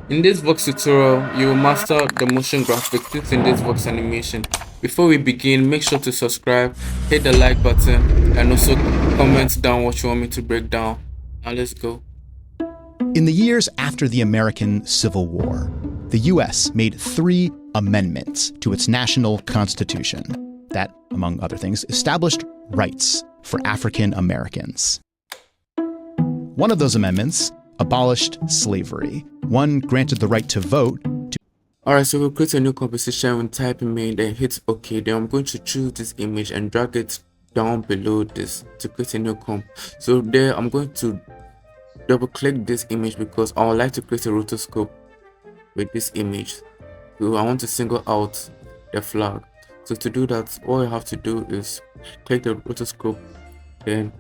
In this Vox tutorial, you will master the motion graphics used in this Vox animation. Before we begin, make sure to subscribe, hit the like button, and also comment down what you want me to break down. Now let's go. In the years after the American Civil War, the U.S. made 3 amendments to its national constitution that, among other things, established rights for African Americans. One of those amendments abolished slavery. One granted the right to vote. Alright, so we'll create a new composition and type image, then hit OK. Then I'm going to choose this image and drag it down below this to create a new comp. So there I'm going to double click this image because I would like to create a rotoscope with this image. So I want to single out the flag. So to do that, all you have to do is click the rotoscope. Then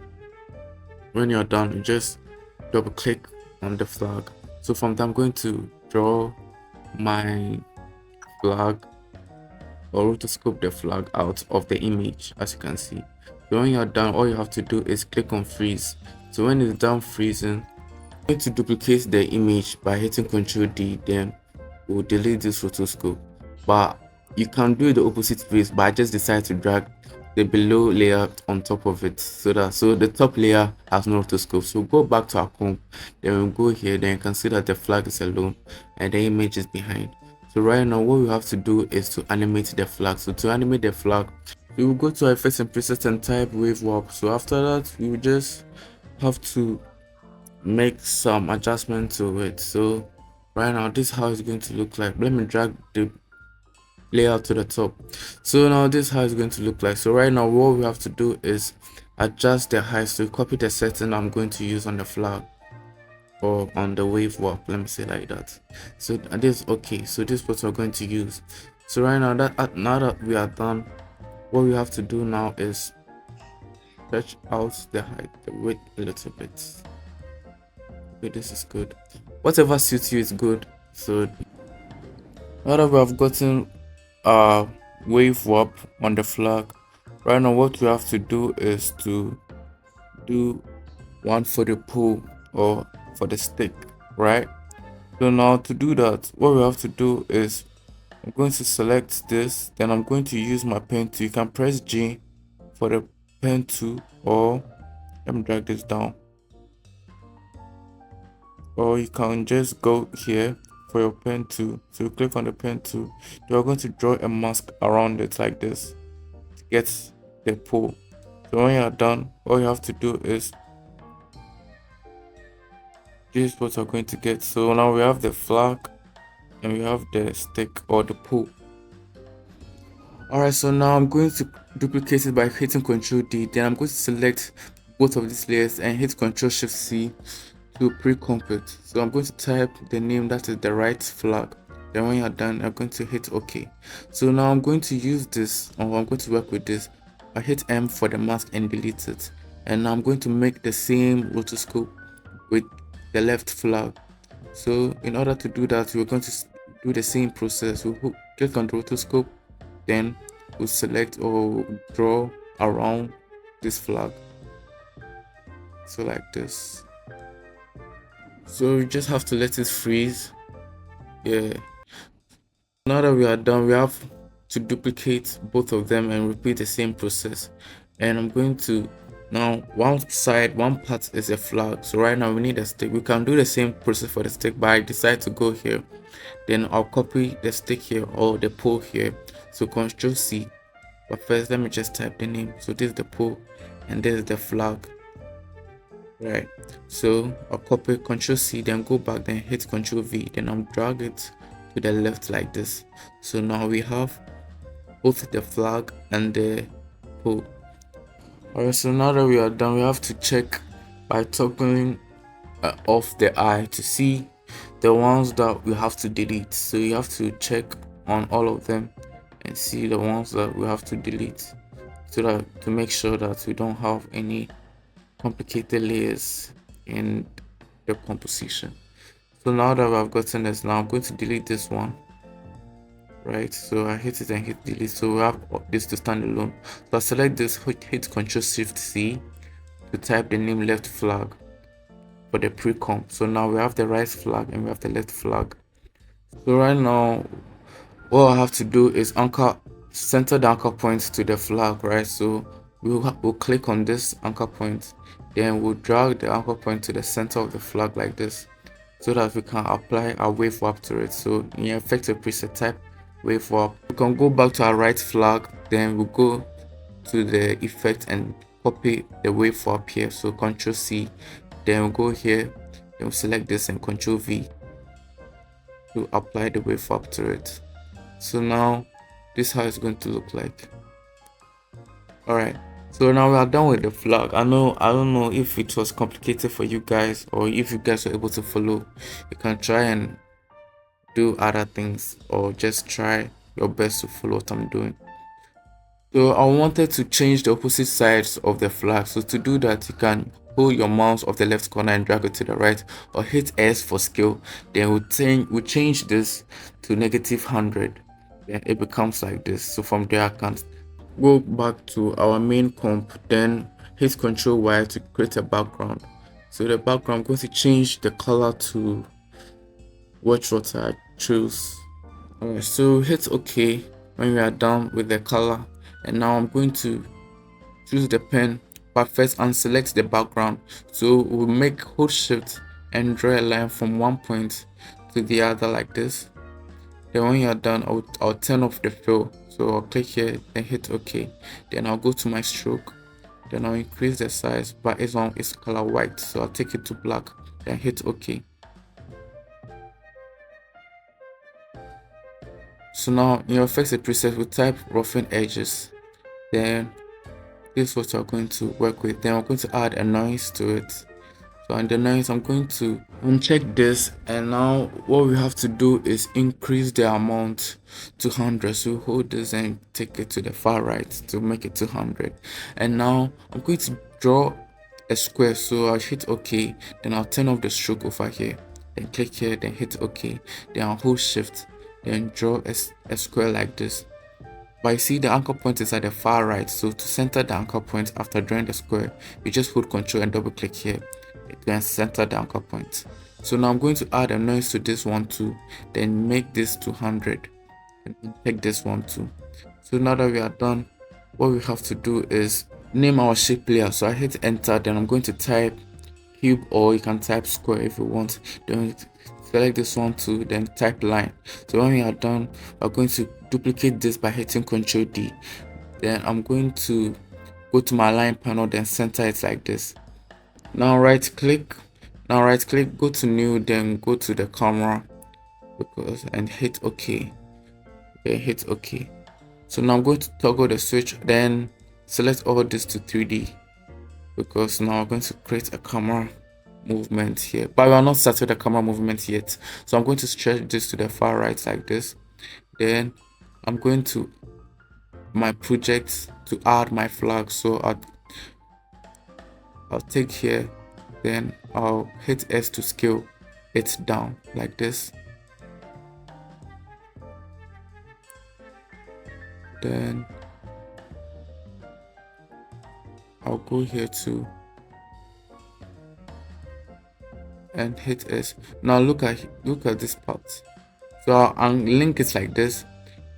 when you're done, you just double click on the flag. So from there, I'm going to draw my flag or rotoscope the flag out of the image, as you can see. So when you're done, all you have to do is click on freeze. So when it's done freezing, I'm going to duplicate the image by hitting Ctrl D, then we'll delete this rotoscope. But you can do the opposite ways, but I just decided to drag the below layer on top of it so the top layer has no rotoscope. So go back to our comp, then we'll go here, then you can see that the flag is alone and the image is behind. So right now what we have to do is to animate the flag. So to animate the flag, we will go to our effects and presets and type wave warp. So after that, we will just have to make some adjustment to it. So right now this is how it's going to look like. Let me drag the layout to the top. So now this is how it's going to look like. So right now what we have to do is adjust the height. So copy the setting I'm going to use on the flag or on the wave warp, let me say like that. So this okay, so this is what we're going to use. So right now that we are done, what we have to do now is stretch out the height, the width a little bit. Okay, this is good, whatever suits you is good. So now that we have gotten wave warp on the flag, right now what we have to do is to do one for the pole or for the stick, right? So now to do that, what we have to do is I'm going to select this, then I'm going to use my pen tool. You can press G for the pen tool, or let me drag this down, or you can just go here for your pen tool. So you click on the pen tool, you're going to draw a mask around it like this to get the pole. So when you're done, all you have to do is this is what we're going to get. So now we have the flag and we have the stick or the pole. Alright, so now I'm going to duplicate it by hitting Ctrl D. Then I'm going to select both of these layers and hit Ctrl Shift C to pre-comp it. So I'm going to type the name that is the right flag. Then when you're done, I'm going to hit OK. So now I'm going to use this, or I'm going to work with this. I hit M for the mask and delete it. And now I'm going to make the same rotoscope with the left flag. So in order to do that, we're going to do the same process. We'll click on the rotoscope, then we'll select or draw around this flag, so like this. So we just have to let it freeze. Yeah, now that we are done, we have to duplicate both of them and repeat the same process. And I'm going to now, one part is a flag. So right now we need a stick. We can do the same process for the stick, but I decide to go here. Then I'll copy the stick here or the pole here. So Ctrl C. But first let me just type the name. So this is the pole and this is the flag. Right. So I'll copy Ctrl C, then go back, then hit Ctrl V, then I'll drag it to the left like this. So now we have both the flag and the pole. Alright, so now that we are done, we have to check by toggling off the eye to see the ones that we have to delete. So you have to check on all of them and see the ones that we have to delete, so that to make sure that we don't have any complicated layers in the composition. So now that I've gotten this, now I'm going to delete this one. Right, so I hit it and hit delete, so we have this to stand alone. So I select this, hit Ctrl Shift C to type the name left flag for the pre-comp. So now we have the right flag and we have the left flag. So right now, what I have to do is anchor, center the anchor point to the flag, right? So we'll click on this anchor point, then we'll drag the anchor point to the center of the flag like this, so that we can apply our wave warp to it. So in effective preset, type wave warp. We can go back to our right flag, then we'll go to the effect and copy the wave warp here. So Ctrl C, then we'll go here, then we'll select this and Ctrl V to apply the wave warp to it. So now this is how it's going to look like. All right, so now we are done with the flag. I don't know if it was complicated for you guys, or if you guys were able to follow. You can try and do other things, or just try your best to follow what I'm doing. So I wanted to change the opposite sides of the flag. So to do that, you can hold your mouse off the left corner and drag it to the right, or hit S for scale. Then we'll change this to -100. Then it becomes like this. So from there I can go back to our main comp, then hit Ctrl Y to create a background. So the background, I'm going to change the color to what I choose. Alright, so hit OK when we are done with the color, and now I'm going to choose the pen, but first unselect the background. So we'll hold shift and draw a line from one point to the other like this. Then when you're done, I'll turn off the fill. So I'll click here and hit OK. Then I'll go to my stroke. Then I'll increase the size, but it's on its color white, so I'll take it to black. Then hit OK. So now in your effects preset, we type roughen edges. Then this is what you're going to work with. Then I'm going to add a noise to it. So on the noise, I'm going to uncheck this, and now what we have to do is increase the amount to 100. So hold this and take it to the far right to make it 200. And now I'm going to draw a square. So I'll hit OK. Then I'll turn off the stroke over here. Then click here. Then hit OK. Then I'll hold shift. Then draw a square like this. But you see the anchor point is at the far right, so to center the anchor point after drawing the square, you just hold Ctrl and double click here. It can center the anchor point. So now I'm going to add a noise to this one too, then make this 200 and take this one too. So now that we are done, what we have to do is name our shape layer. So I hit enter, then I'm going to type cube, or you can type square if you want. Then select this one too, then type line. So when we are done, we're going to duplicate this by hitting Ctrl D. Then I'm going to go to my line panel, then center it like this. Now right click, go to new, then go to the camera and hit OK. Okay, hit OK. So now I'm going to toggle the switch, then select all this to 3D, because now I'm going to create a camera movement here, but we are not started the camera movement yet. So I'm going to stretch this to the far right like this. Then I'm going to my project to add my flag. So I'll take here, then I'll hit S to scale it down like this. Then I'll go here too and hit S. Now look at this part. So I'll link it like this.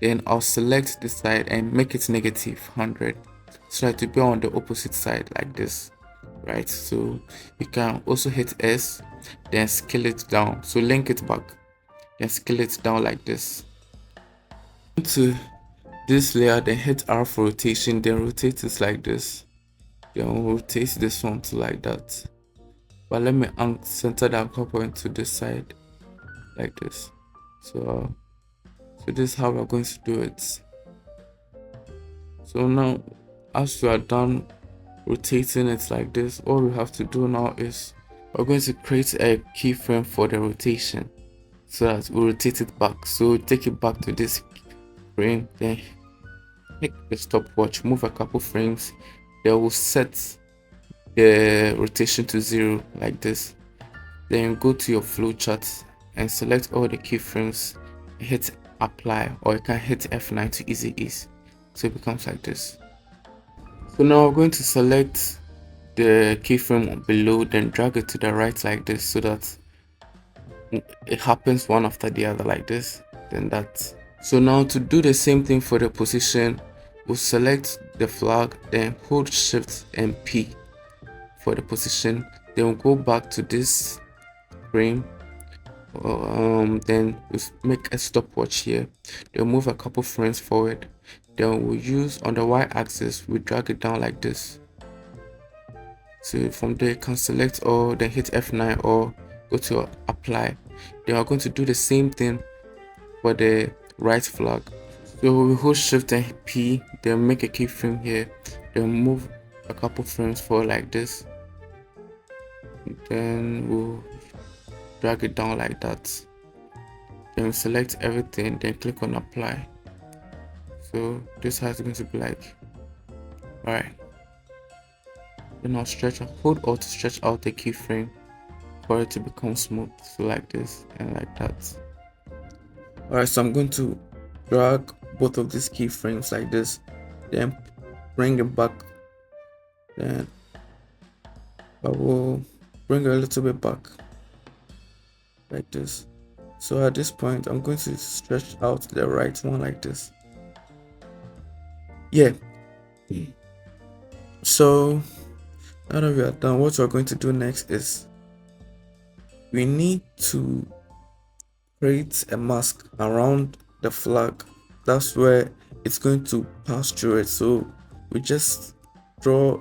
Then I'll select this side and make it -100, so that to be on the opposite side like this, right? So you can also hit S, then scale it down. So link it back, then scale it down like this. To this layer, then hit R for rotation, then rotate it like this. Then rotate this one to like that. But let me center the anchor point to this side like this. So this is how we're going to do it. So now, as we are done rotating it like this, all we have to do now is we're going to create a keyframe for the rotation, so that we rotate it back. So take it back to this frame, then make the stopwatch, move a couple frames, then we'll set the rotation to 0 like this. Then go to your flowchart and select all the keyframes, hit apply, or you can hit F9 to easy ease. So it becomes like this. So now we're going to select the keyframe below, then drag it to the right like this, so that it happens one after the other like this, then that. So now to do the same thing for the position, we'll select the flag, then hold shift and P for the position, then we'll go back to this frame. Then we make a stopwatch here, then move a couple frames forward, then we'll use on the y-axis, we drag it down like this. So from there you can select all, then hit F9 or go to apply. Then we're going to do the same thing for the right flag. So we hold shift and P, then make a keyframe here, then move a couple frames forward like this, then we'll drag it down like that, then select everything, then click on apply. So this has going to be like, all right, then I'll hold Alt to stretch out the keyframe for it to become smooth, so like this and like that. All right, so I'm going to drag both of these keyframes like this, then bring it back, then I will bring it a little bit back like this. So at this point I'm going to stretch out the right one like this. Yeah, so now that we are done, what we're going to do next is we need to create a mask around the flag. That's where it's going to pass through it. So we just draw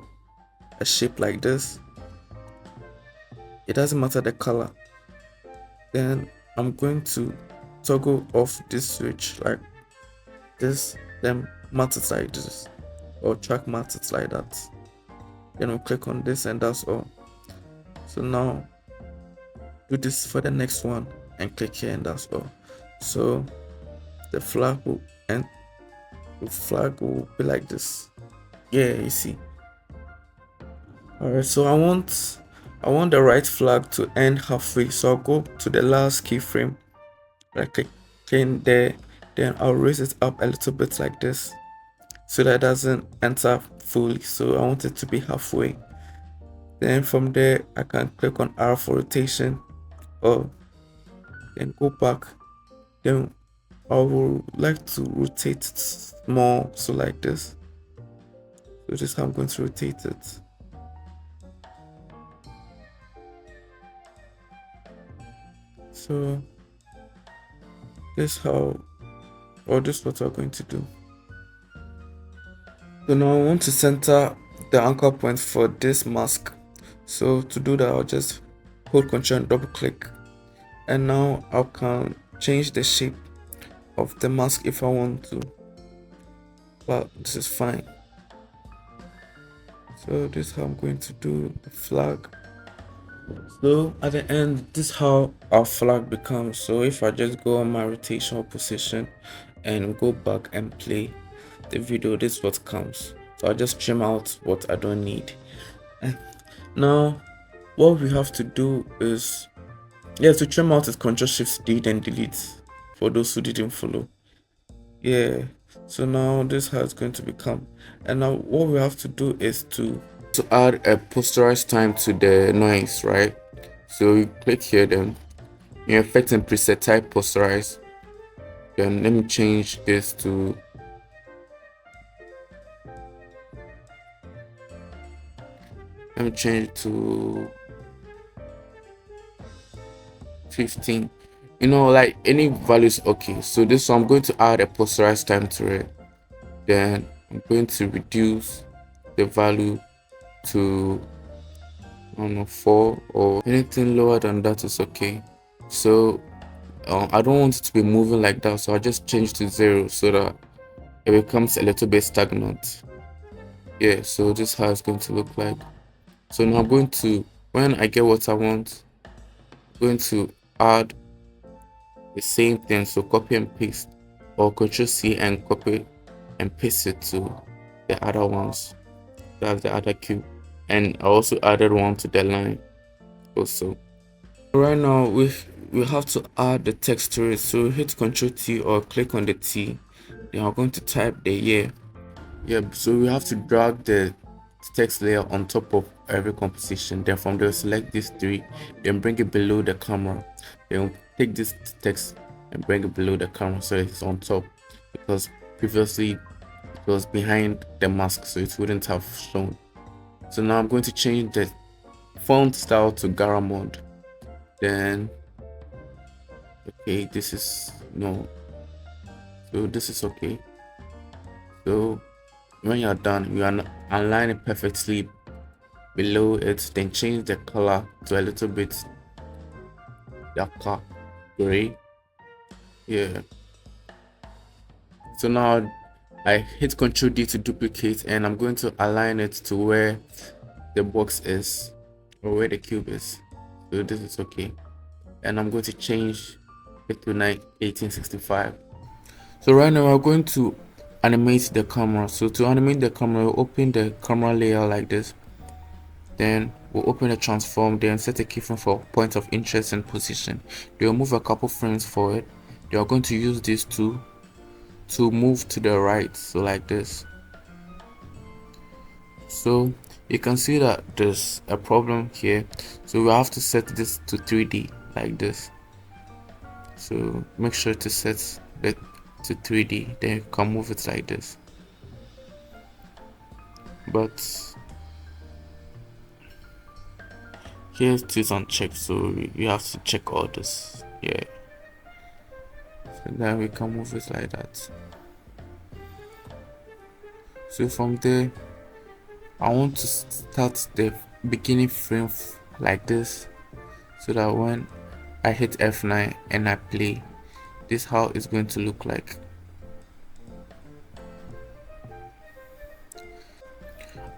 a shape like this. It doesn't matter the color. Then I'm going to toggle off this switch like this, then matte it like this, or track matte it like that. Then we'll click on this and that's all. So now do this for the next one and click here and that's all. So the flag will be like this. Yeah, you see. Alright, so I want the right flag to end halfway, so I'll go to the last keyframe, like click in there, then I'll raise it up a little bit like this so that it doesn't enter fully. So I want it to be halfway. Then from there I can click on R for rotation, or then go back. Then I would like to rotate it more, so like this. So this is how I'm going to rotate it. So this is what we're going to do. So now I want to center the anchor point for this mask. So to do that, I'll just hold Ctrl and double click, and now I can change the shape of the mask if I want to, but this is fine. So this is how I'm going to do the flag. So at the end, this is how our flag becomes. So if I just go on my rotational position and go back and play the video, this is what comes. So I just trim out what I don't need. And now what we have to do is, to trim out is Ctrl+Shift+D then delete, for those who didn't follow. Yeah, so now this is how it's going to become. And now what we have to do is to add a posterized time to the noise, right? So you click here, then in effect and preset, type posterize. Then let me change this to 15. Like any values okay. So this one I'm going to add a posterized time to it. Then I'm going to reduce the value to, I don't know, 4, or anything lower than that is okay. So I don't want it to be moving like that, so I just change to 0 so that it becomes a little bit stagnant. Yeah, so this is how it's going to look like. So now I'm going to, when I get what I want, I'm going to add the same thing. So copy and paste, or Ctrl+C and copy and paste it to the other ones. That's the other cube, and I also added one to the line also. Right now we have to add the text to it, so hit Ctrl+T or click on the T, then I'm going to type the year. So we have to drag the text layer on top of every composition, then from there select these 3, then bring it below the camera, Then take this text and bring it below the camera so it's on top, because previously it was behind the mask, so it wouldn't have shown. So now I'm going to change the font style to Garamond. Then okay, this is no, so this is okay. So when you're done, you align it perfectly below it, then change the color to a little bit darker gray. Yeah, so now I hit Ctrl D to duplicate, and I'm going to align it to where the box is, or where the cube is. So this is okay, and I'm going to change it to 1865. So right now we're going to animate the camera. So to animate the camera, we'll open the camera layer like this, then we'll open the transform, then set a keyframe for point of interest and position. Then we'll move a couple frames forward. Then we're going to use this to move to the right, so like this. So you can see that there's a problem here, so we have to set this to 3D like this. So make sure to set it to 3D, then you can move it like this. But here's this unchecked, so you have to check all this. Yeah, so then we can move it like that. So from there, I want to start the beginning frame like this, so that when I hit F9 and I play, this is how it's going to look like.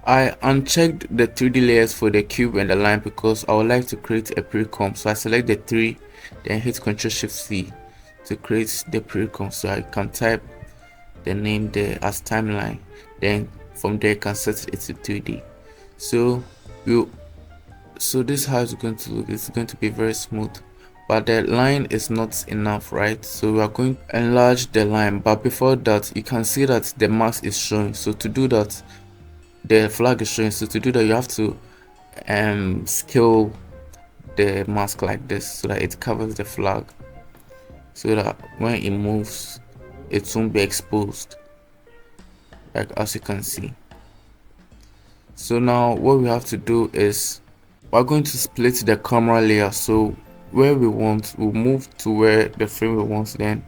I unchecked the 3D layers for the cube and the line because I would like to create a pre-comp. So I select the 3, then hit Ctrl Shift C to create the pre-comp. So I can type the name there as timeline. Then from there you can set it to 3D. So this is how it's going to look. It's going to be very smooth, but the line is not enough, right? So we are going to enlarge the line, but before that you can see that the mask is showing. So to do that, the flag is showing, so to do that you have to scale the mask like this so that it covers the flag, so that when it moves it won't be exposed, like as you can see. So now what we have to do is we're going to split the camera layer. So where we want, we'll move to where the frame we want, then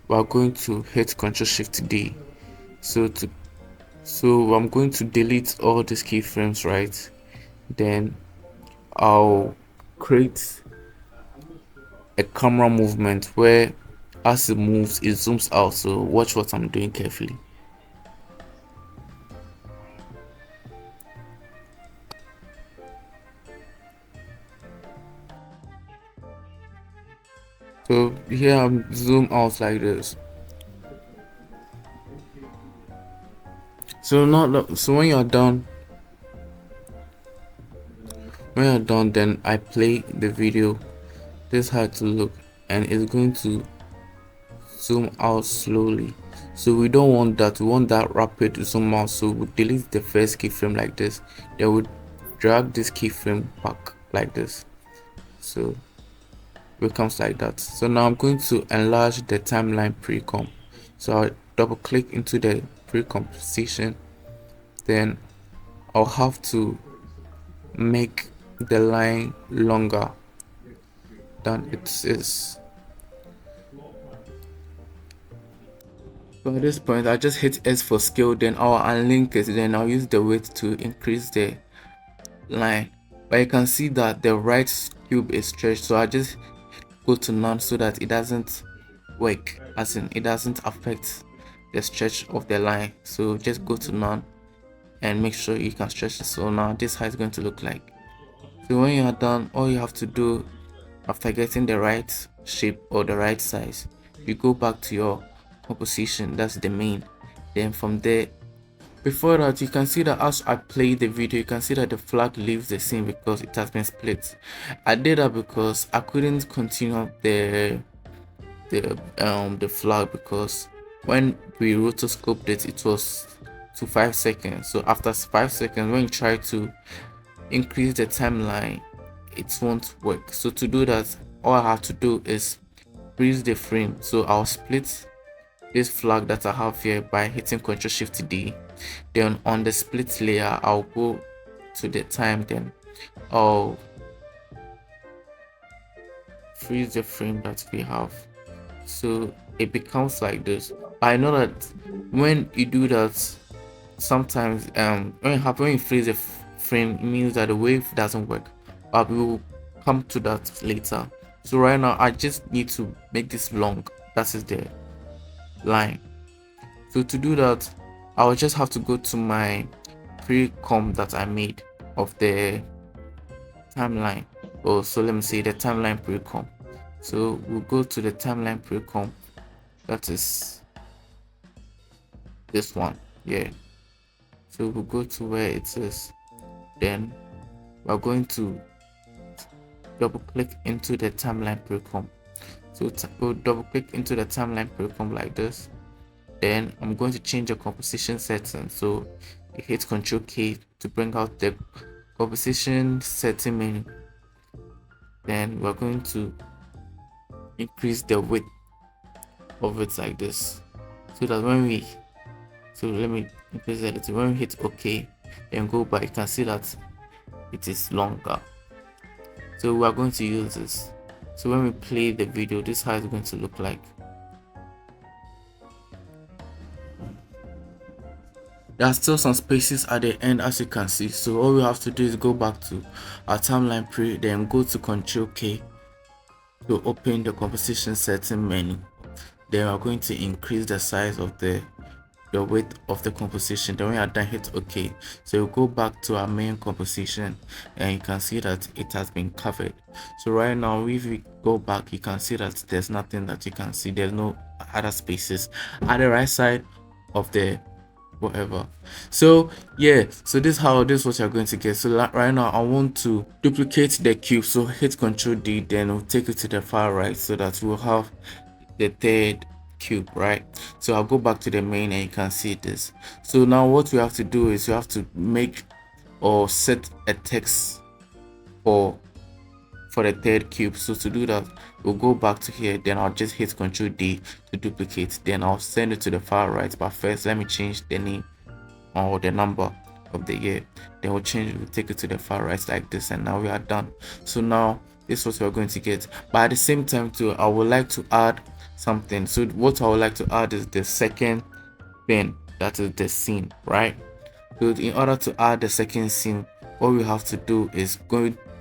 we're going to hit Ctrl Shift D. So I'm going to delete all these keyframes, right? Then I'll create a camera movement where as it moves it zooms out. So watch what I'm doing carefully. So here I'm zoom out like this. So when you're done, then I play the video. This is how to look, and it's going to zoom out slowly. So we don't want that, we want that rapid zoom out. So we delete the first keyframe like this, then we drag this keyframe back like this, so it becomes like that. So now I'm going to enlarge the timeline pre-comp. So I double click into the pre-composition, then I'll have to make the line longer than it is. So at this point I just hit S for scale, then I'll unlink it, then I'll use the weight to increase the line. But you can see that the right cube is stretched, so I just go to none so that it doesn't work, as in it doesn't affect the stretch of the line. So just go to none and make sure you can stretch it. So now this is how it's going to look like. So when you are done, all you have to do after getting the right shape or the right size, you go back to your composition, that's the main. Then from there, before that, you can see that as I play the video, you can see that the flag leaves the scene because it has been split. I did that because I couldn't continue the flag, because when we rotoscoped it, it was to 5 seconds. So after 5 seconds, when you try to increase the timeline, it won't work. So to do that, all I have to do is freeze the frame. So I'll split this flag that I have here by hitting Ctrl Shift D. Then on the split layer, I'll go to the time, then I'll freeze the frame that we have, so it becomes like this. I know that when you do that, sometimes when you freeze the frame, it means that the wave doesn't work, but we will come to that later. So right now I just need to make this long, that is the line. So to do that, I'll just have to go to my pre-comp that I made of the timeline. Oh, so let me see the timeline pre-comp. So we'll go to the timeline pre-comp, that is this one. Yeah, so we'll go to where it is, then we're going to double click into the timeline pre-comp. So we'll double click into the timeline pre-comp like this. Then I'm going to change the composition setting, so you hit Ctrl K to bring out the composition setting menu. Then we're going to increase the width of it like this, so that when we let me increase it. When we hit OK and go back, you can see that it is longer. So we are going to use this. So when we play the video, this is how it's going to look like. There are still some spaces at the end, as you can see. So all we have to do is go back to our timeline pre, then go to Ctrl K to open the composition setting menu. Then we're going to increase the size of the width of the composition. Then when you are done, hit OK. So we'll go back to our main composition, and you can see that it has been covered. So right now, if we go back, you can see that there's nothing that you can see. There's no other spaces at the right side of the whatever. So yeah, so this is what you're going to get. So right now I want to duplicate the cube, so hit Ctrl D, then we'll take it to the far right, so that we'll have the third cube, right? So I'll go back to the main, and you can see this. So now what we have to do is you have to make or set a text for the third cube. So to do that, we'll go back to here, then I'll just hit Ctrl D to duplicate, then I'll send it to the far right. But first, let me change the name or the number of the year, then we'll take it to the far right like this, and now we are done. So now this is what we're going to get. But at the same time too, I would like to add something. So what I would like to add is the second thing, that is the scene, right? So in order to add the second scene, what we have to do is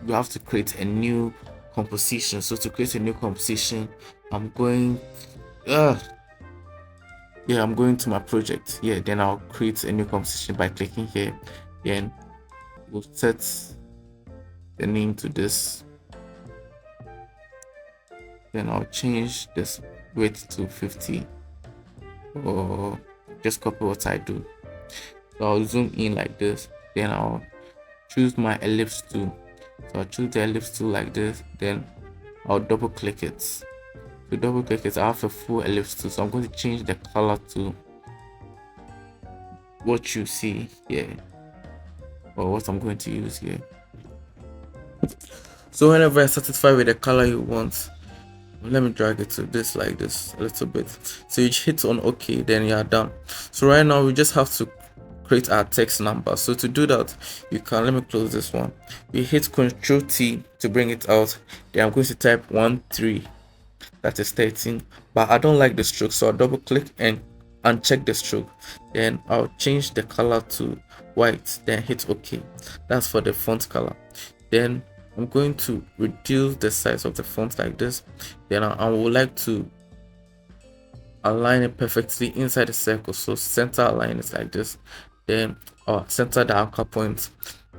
we have to create a new composition. So to create a new composition, I'm going I'm going to my project. Then I'll create a new composition by clicking here. Then we'll set the name to this. Then I'll change this width to 50, or just copy what I do. So I'll zoom in like this. Then I'll choose my ellipse tool. So I'll choose the ellipse tool like this. Then I'll double click it. To double click it, I have a full ellipse tool. So I'm going to change the color to what you see here, or what I'm going to use here. So whenever you're satisfied with the color you want, let me drag it to this like this a little bit. So you hit on OK, then you are done. So right now we just have to create our text number. So to do that, let me close this one. We hit Ctrl T to bring it out. Then I'm going to type 13, that is 13, but I don't like the stroke, so I'll double click and uncheck the stroke. Then I'll change the color to white, then hit OK. That's for the font color. Then I'm going to reduce the size of the font like this. Then I would like to align it perfectly inside the circle, so center align it like this. Then I'll center the anchor point,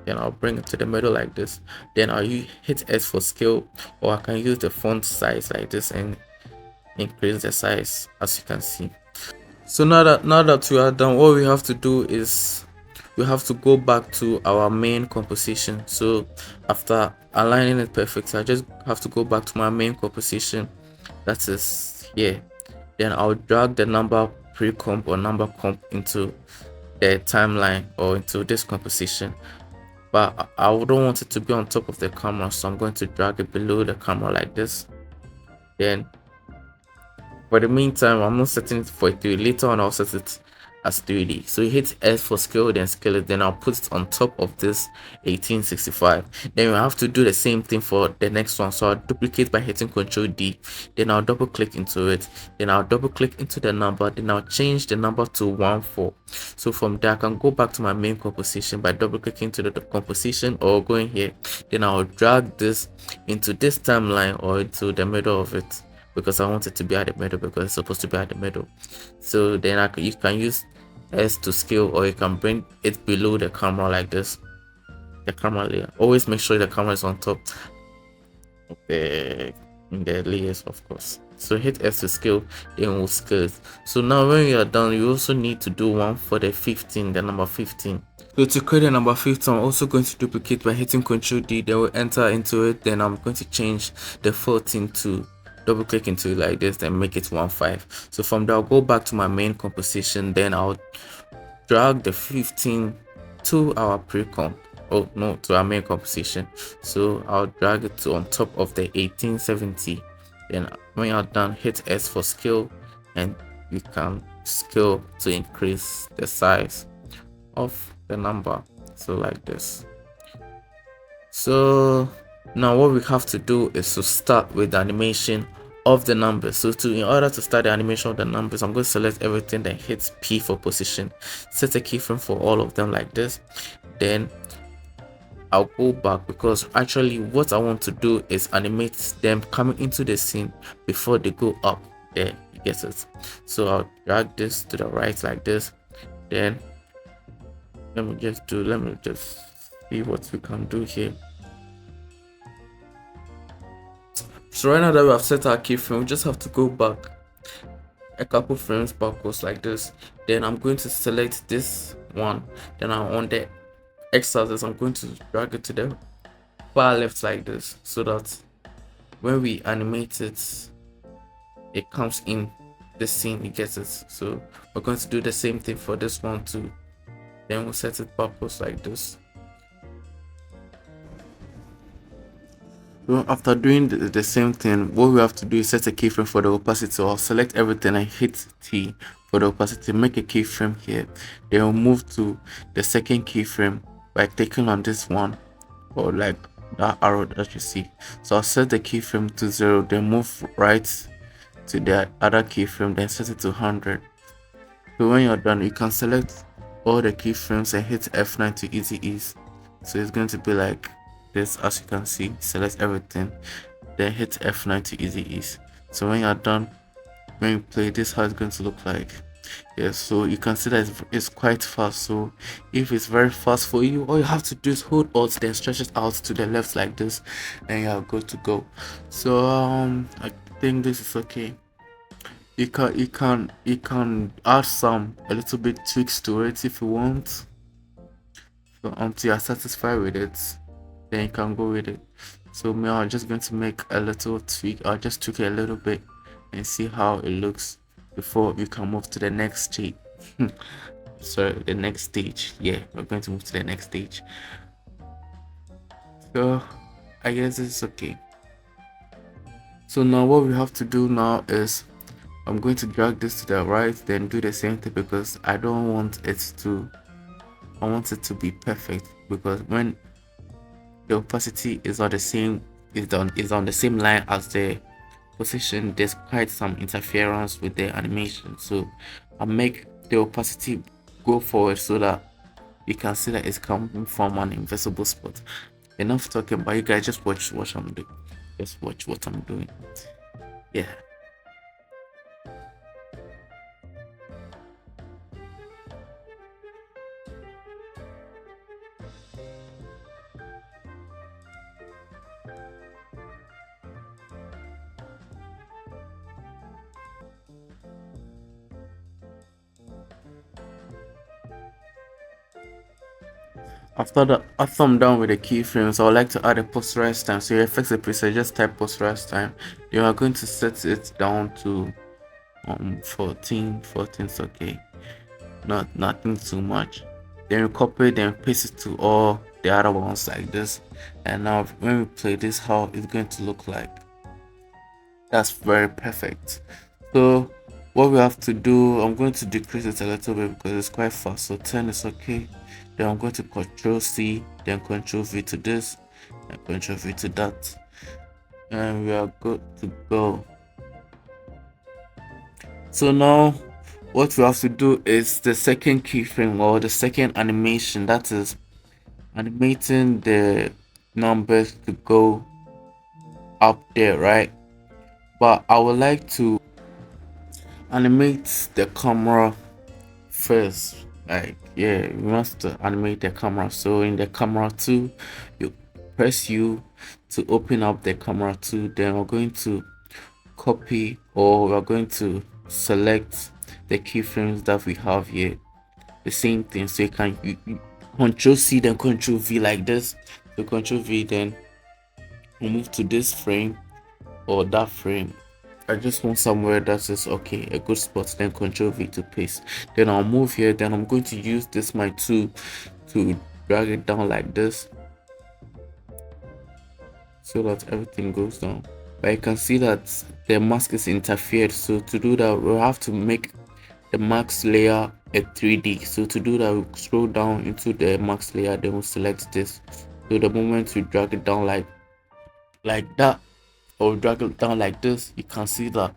then I'll bring it to the middle like this. Then I'll hit S for scale, or I can use the font size like this and increase the size, as you can see. So now that we are done, what we have to do is we have to go back to our main composition. So after aligning it perfectly, I just have to go back to my main composition, that is here. Then I'll drag the number pre-comp or number comp into the timeline or into this composition. but I don't want it to be on top of the camera, so I'm going to drag it below the camera like this. Then for the meantime, I'm not setting it for 3D. Later on, I'll set it as 3D. So you hit S for scale, then scale it. Then I'll put it on top of this 1865. Then we have to do the same thing for the next one. So I'll duplicate by hitting Ctrl D. Then I'll double click into it. Then I'll double click into the number. Then I'll change the number to 14. So from there, I can go back to my main composition by double clicking to the composition or going here. Then I'll drag this into this timeline or into the middle of it, because I want it to be at the middle, because it's supposed to be at the middle. So then you can use S to scale, or you can bring it below the camera like this, the camera layer. Always make sure the camera is on top of in the layers, of course. So hit S to scale, then we'll scale it. So now when you are done, you also need to do one for the 15, the number 15. So to create the number 15, I'm also going to duplicate by hitting Ctrl D. Then we'll enter into it. Then I'm going to change the 14 to double click into it like this, then make it 15. So from there, I'll go back to my main composition. Then I'll drag the 15 to our pre-comp. Oh no, to our main composition. So I'll drag it to on top of the 1870. Then when you're done, hit S for scale, and you can scale to increase the size of the number. So like this. So now what we have to do is to start with the animation of the numbers. So in order to start the animation of the numbers, I'm going to select everything, then hit P for position, set a keyframe for all of them like this. Then I'll go back, because actually what I want to do is animate them coming into the scene before they go up there. You get it? So I'll drag this to the right like this. Then let me just see what we can do here. So right now that we have set our keyframe, we just have to go back a couple frames backwards like this. Then I'm going to select this one. Then I'm on the x-axis, I'm going to drag it to the far left like this, so that when we animate it, it comes in the scene, you get it. So we're going to do the same thing for this one too. Then we'll set it backwards like this. So after doing the same thing, what we have to do is set a keyframe for the opacity. So I'll select everything and hit T for the opacity, make a keyframe here. Then we'll move to the second keyframe by clicking on this one, or like that arrow that you see. So I'll set the keyframe to 0, then move right to the other keyframe, then set it to 100. So when you're done, you can select all the keyframes and hit F9 to easy ease. So it's going to be like this, as you can see. Select everything, then hit F9 to easy ease. So when you're done, when you play, this, how it's going to look like. Yeah, so you can see that it's quite fast. So if it's very fast for you, all you have to do is hold Alt, then stretch it out to the left like this, and you are good to go. So I think this is okay. You can add a little bit tweaks to it if you want. So until you're satisfied with it, then you can go with it. So me, I'm just going to make a little tweak. I'll just tweak it a little bit and see how it looks before we can move to the next stage. Sorry, the next stage. Yeah, we're going to move to the next stage. So I guess it's okay. So now what we have to do now is I'm going to drag this to the right, then do the same thing, because I want it to be perfect, because when the opacity is on the same line as the position, there's quite some interference with the animation. So I'll make the opacity go forward so that you can see that it's coming from an invisible spot. Enough talking, but you guys just watch what I'm doing. Just watch what I'm doing. Yeah. After I'm done with the keyframes, I would like to add a posterized time. So you fix the preset, just type posterized time. You are going to set it down to 14 is okay, nothing too much. Then you copy, then paste it to all the other ones like this. And now when we play this, how it's going to look like. That's very perfect. So what we have to do, I'm going to decrease it a little bit because it's quite fast. So 10 is okay. Then I'm going to Control C, then Control V to this, and Control V to that, and we are good to go. So now what we have to do is the second keyframe or the second animation, that is animating the numbers to go up there, right? But I would like to animate the camera first. Like, yeah, we must animate the camera. So in the camera 2, you press U to open up the camera 2. Then we're going to copy, or we're going to select the keyframes that we have here. The same thing. So you can Control C then Control V like this. So Control V, then we'll move to this frame or that frame. I just want somewhere that is okay, a good spot, then Control V to paste. Then I'll move here, then I'm going to use this my tool to drag it down like this so that everything goes down. But you can see that the mask is interfered, so to do that we'll have to make the mask layer a 3D. So to do that, we'll scroll down into the mask layer, then we'll select this. So the moment we drag it down like that, or drag it down like this, you can see that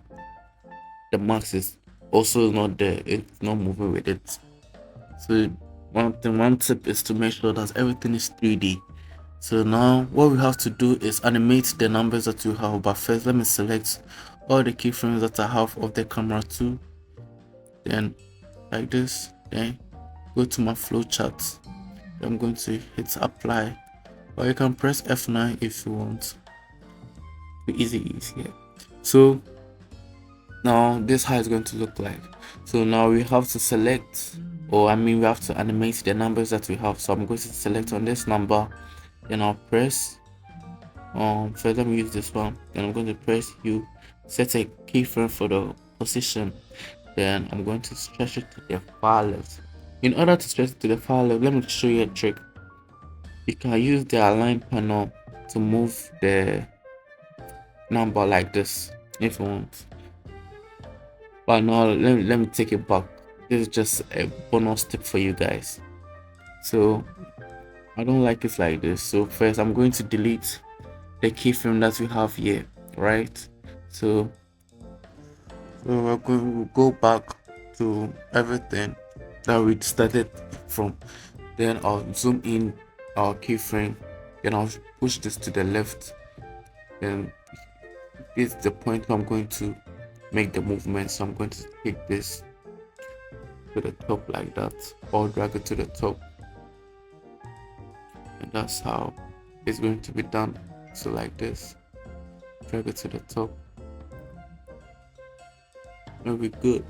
the mask is also not there, it's not moving with it. So one tip is to make sure that everything is 3D. So now what we have to do is animate the numbers that you have. But first, let me select all the keyframes that I have of the camera 2, then like this, then go to my flowchart. I'm going to hit apply, or you can press F9 if you want. Easy. So now this is how it's going to look like. So now we have to select, or I mean we have to animate the numbers that we have. So I'm going to select on this number, then I'll press first let me use this one, then I'm going to press U, set a keyframe for the position, then I'm going to stretch it to the far left. In order to stretch it to the far left, let me show you a trick. You can use the align panel to move the number like this if you want. But no, let me take it back. This is just a bonus tip for you guys. So I don't like it like this. So first I'm going to delete the keyframe that we have here, right? So we're going to go back to everything that we started from. Then I'll zoom in our keyframe, then I'll push this to the left. Then this is the point where I'm going to make the movement. So I'm going to take this to the top like that, or drag it to the top, and that's how it's going to be done. So like this, drag it to the top, it'll be good.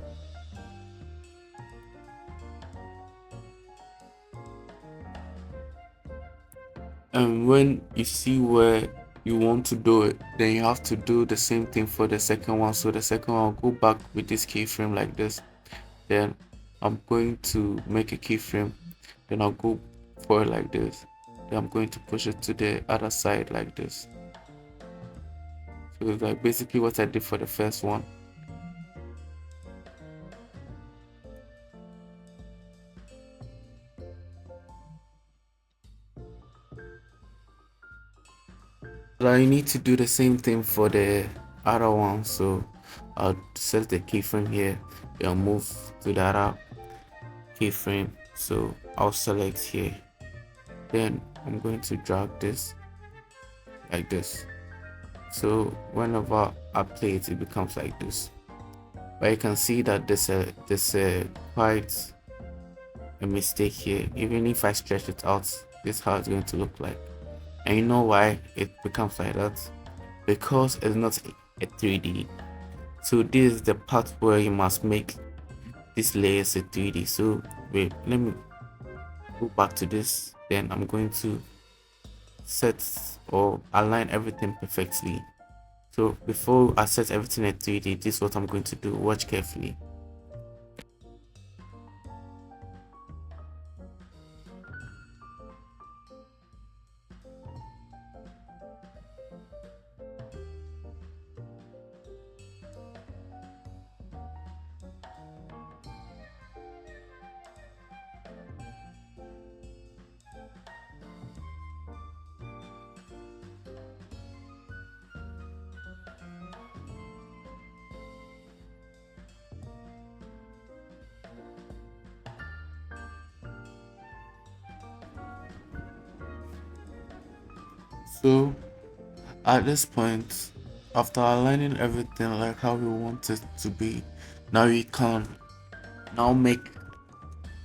And when you see where you want to do it, then you have to do the same thing for the second one. So the second one, I'll go back with this keyframe like this, then I'm going to make a keyframe, then I'll go forward like this, then I'm going to push it to the other side like this. So it's like basically what I did for the first one. So you need to do the same thing for the other one. So I'll set the keyframe here, then I'll move to the other keyframe. So I'll select here, then I'm going to drag this like this. So whenever I play it, it becomes like this. But you can see that there's quite a mistake here. Even if I stretch it out, this is how it's going to look like. And you know why it becomes like that? Because it's not a 3D. So this is the part where you must make this layers a 3D. So wait, let me go back to this. Then I'm going to set or align everything perfectly. So before I set everything at 3D, this is what I'm going to do. Watch carefully. So at this point, after aligning everything like how we want it to be, now we can now make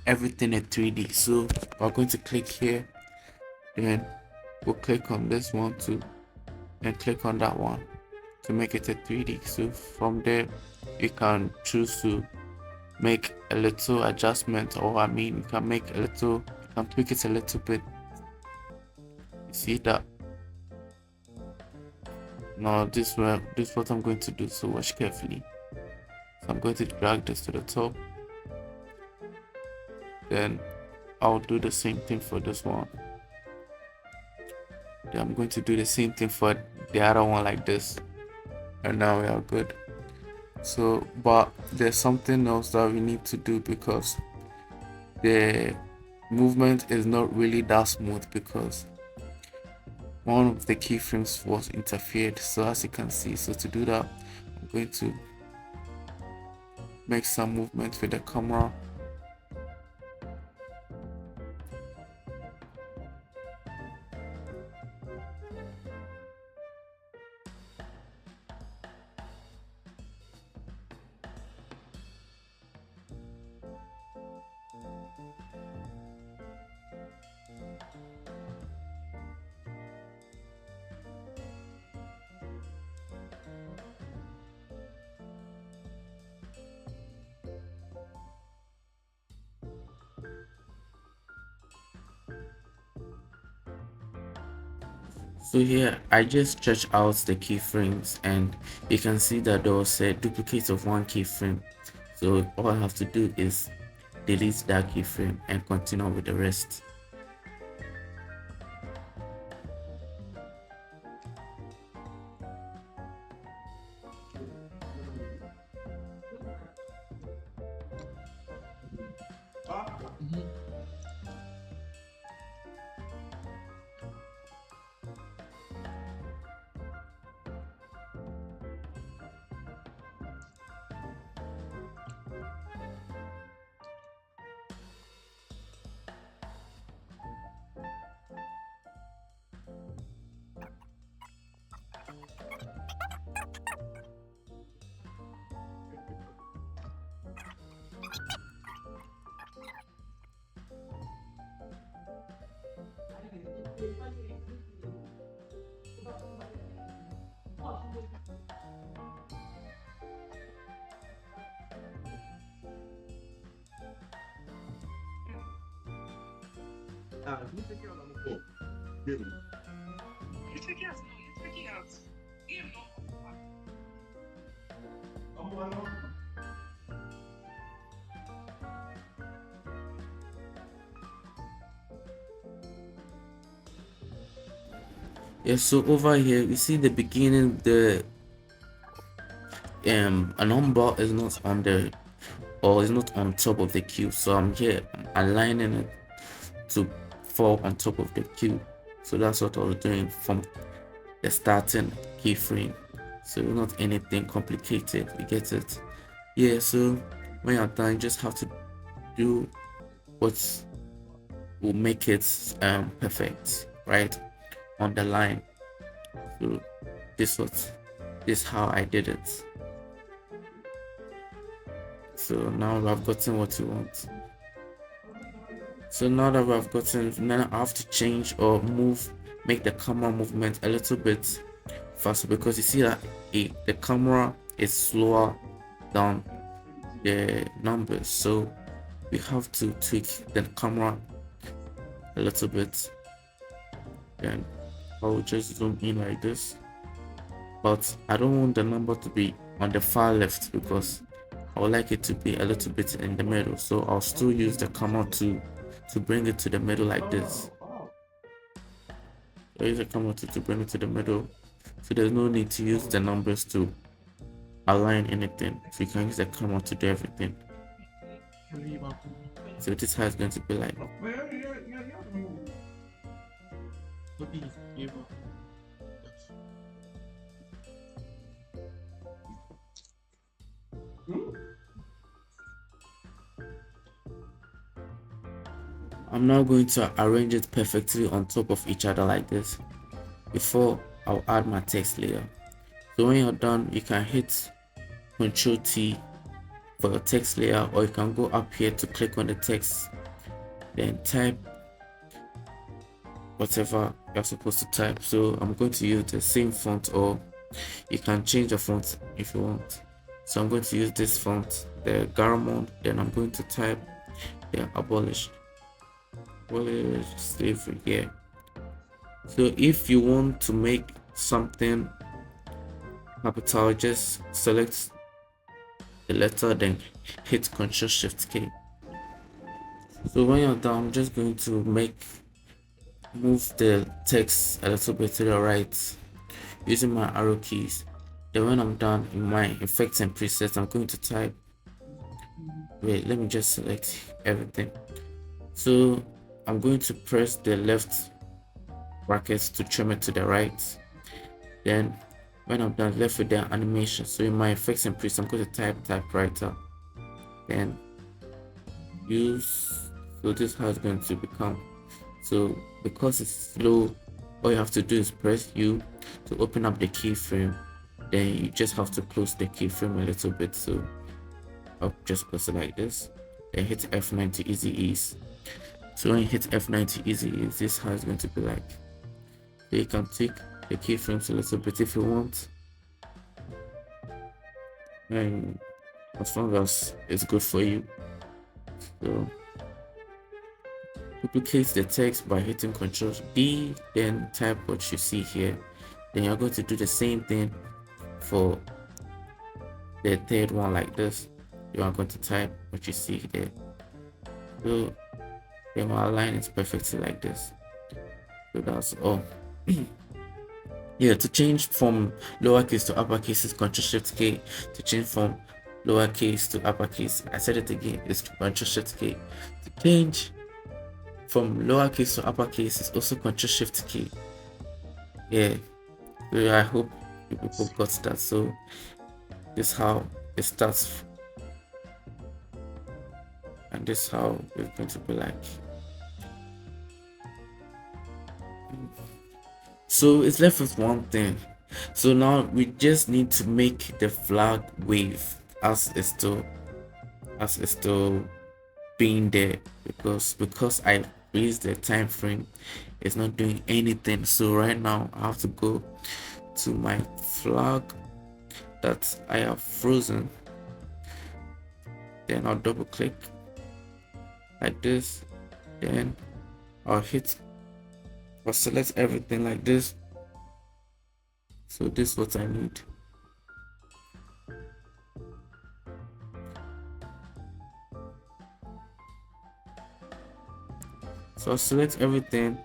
everything a 3D. So we're going to click here, then we'll click on this one too, and click on that one to make it a 3D. So from there, you can choose to make a little adjustment, or I mean, you can make a little, you can tweak it a little bit. You see that? Now this is what I'm going to do. So watch carefully. So I'm going to drag this to the top. Then I'll do the same thing for this one. Then I'm going to do the same thing for the other one like this. And now we are good. So, but there's something else that we need to do because the movement is not really that smooth because one of the keyframes was interfered. So as you can see, so to do that, I'm going to make some movement with the camera. So here I just stretch out the keyframes and you can see that there was a duplicate of one keyframe. So all I have to do is delete that keyframe and continue with the rest. Yes, so over here we see the beginning, the a number is not on the or is not on top of the cube. So I'm here aligning it to fall on top of the cube. So that's what I was doing from the starting keyframe. So not anything complicated, you get it? Yeah, so when you're done, you just have to do what will make it perfect, right? On the line. So this is how I did it. So now I've gotten what you want. So now that I've gotten, now I have to change or make the camera movement a little bit faster because you see that the camera is slower than the numbers. So we have to tweak the camera a little bit. Then I'll just zoom in like this. But I don't want the number to be on the far left because I would like it to be a little bit in the middle. So I'll still use the camera to bring it to the middle like this. I use the camera to bring it to the middle. So there's no need to use the numbers to align anything. So you can use the camera to do everything. So this is how it's going to be like. I'm now going to arrange it perfectly on top of each other like this. before I'll add my text layer. So when you're done, you can hit Ctrl T for your text layer, or you can go up here to click on the text, then type whatever you're supposed to type. So I'm going to use the same font, or you can change the font if you want. So I'm going to use this font, the Garamond. Then I'm going to type the abolish slavery here. So if you want to make something capital, just select the letter, then hit Ctrl Shift K. So when you're done, I'm just going to move the text a little bit to the right using my arrow keys. Then when I'm done in my effects and presets, I'm going to type, wait, let me just select everything. So I'm going to press the left brackets to trim it to the right. Then when I'm done, left with the animation. So in my effects and presets, I'm going to type typewriter, then use. So this is how it's going to become. So because it's slow, all you have to do is press U to open up the keyframe. Then you just have to close the keyframe a little bit. So I'll just close it like this. Then hit F9 to easy ease. So when you hit F9 to easy ease, this is how it's going to be like. So you can take the keyframes a little bit if you want, and as long as it's good for you. So duplicate the text by hitting Ctrl D, then type what you see here. Then you're going to do the same thing for the third one like this. You are going to type what you see there. So then we'll align it perfectly like this. So that's all. Yeah, to change from lowercase to uppercase is Ctrl Shift K. To change from lowercase to uppercase, I said it again, is Ctrl Shift K. To change from lowercase to uppercase is also Ctrl Shift K. Yeah, so I hope you people got that. So this is how it starts, and this is how it's going to be like. So it's left with one thing. So now we just need to make the flag wave as it's still being there, because I raised the time frame, it's not doing anything. So right now I have to go to my flag that I have frozen, then I'll double click like this, then I'll select everything like this. So this is what I need. So I'll select everything,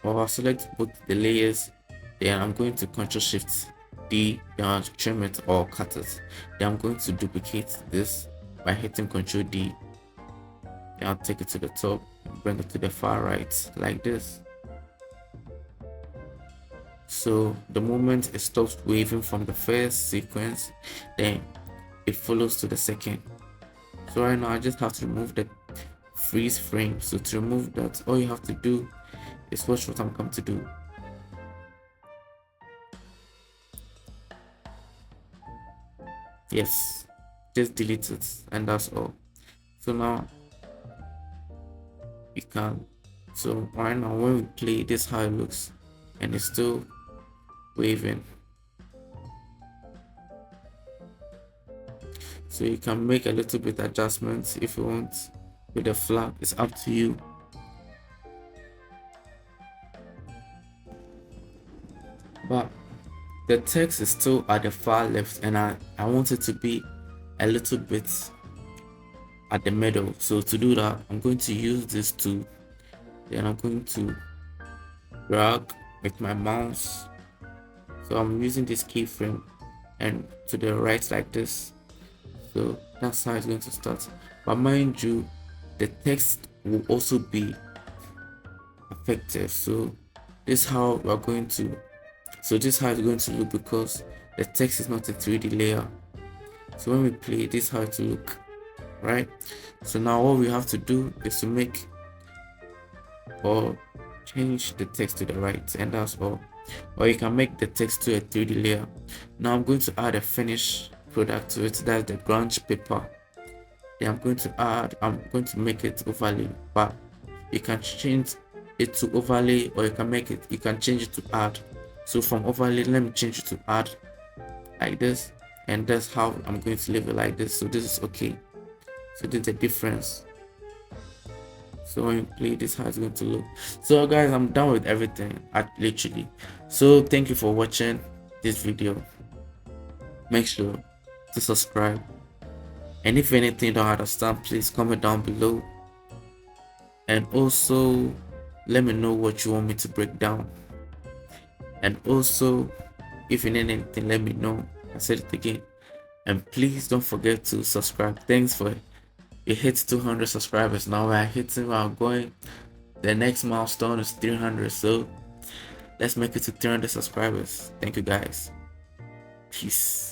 or I'll select both the layers. Then I'm going to Ctrl Shift D, then I'll trim it or cut it. Then I'm going to duplicate this by hitting Ctrl D. Then I'll take it to the top and bring it to the far right like this. So the moment it stops waving from the first sequence, then it follows to the second. So right now I just have to remove the freeze frame. So to remove that, all you have to do is watch what I'm going to do. Yes, just delete it, and that's all. So now you can. So right now when we play, this is how it looks, and it's still waving. So you can make a little bit adjustments if you want with the flag. It's up to you. But the text is still at the far left, and I want it to be a little bit at the middle. So to do that, I'm going to use this tool. Then I'm going to drag with my mouse. So I'm using this keyframe and to the right like this. So that's how it's going to start. But mind you, the text will also be affected. So this is how we're going to. So this is how it's going to look, because the text is not a 3D layer. So when we play, this is how it will look, right? So now what we have to do is to make, or change the text to the right, and that's all. Or you can make the text to a 3D layer. Now I'm going to add a finished product to it, that's the grunge paper. Then I'm going to make it overlay, but you can change it to overlay, or you can change it to add. So from overlay, let me change it to add, like this, and that's how I'm going to leave it like this. So this is okay. So there's a difference. So when you play, this, how it's going to look. So guys, I'm done with everything, literally. So thank you for watching this video. Make sure to subscribe, and if anything you don't understand, please comment down below, and also let me know what you want me to break down. And also, if you need anything, let me know. I said it again. And please don't forget to subscribe. Thanks for it. Hit 200 subscribers. Now we're going. The next milestone is 300. So let's make it to 300 subscribers. Thank you guys. Peace.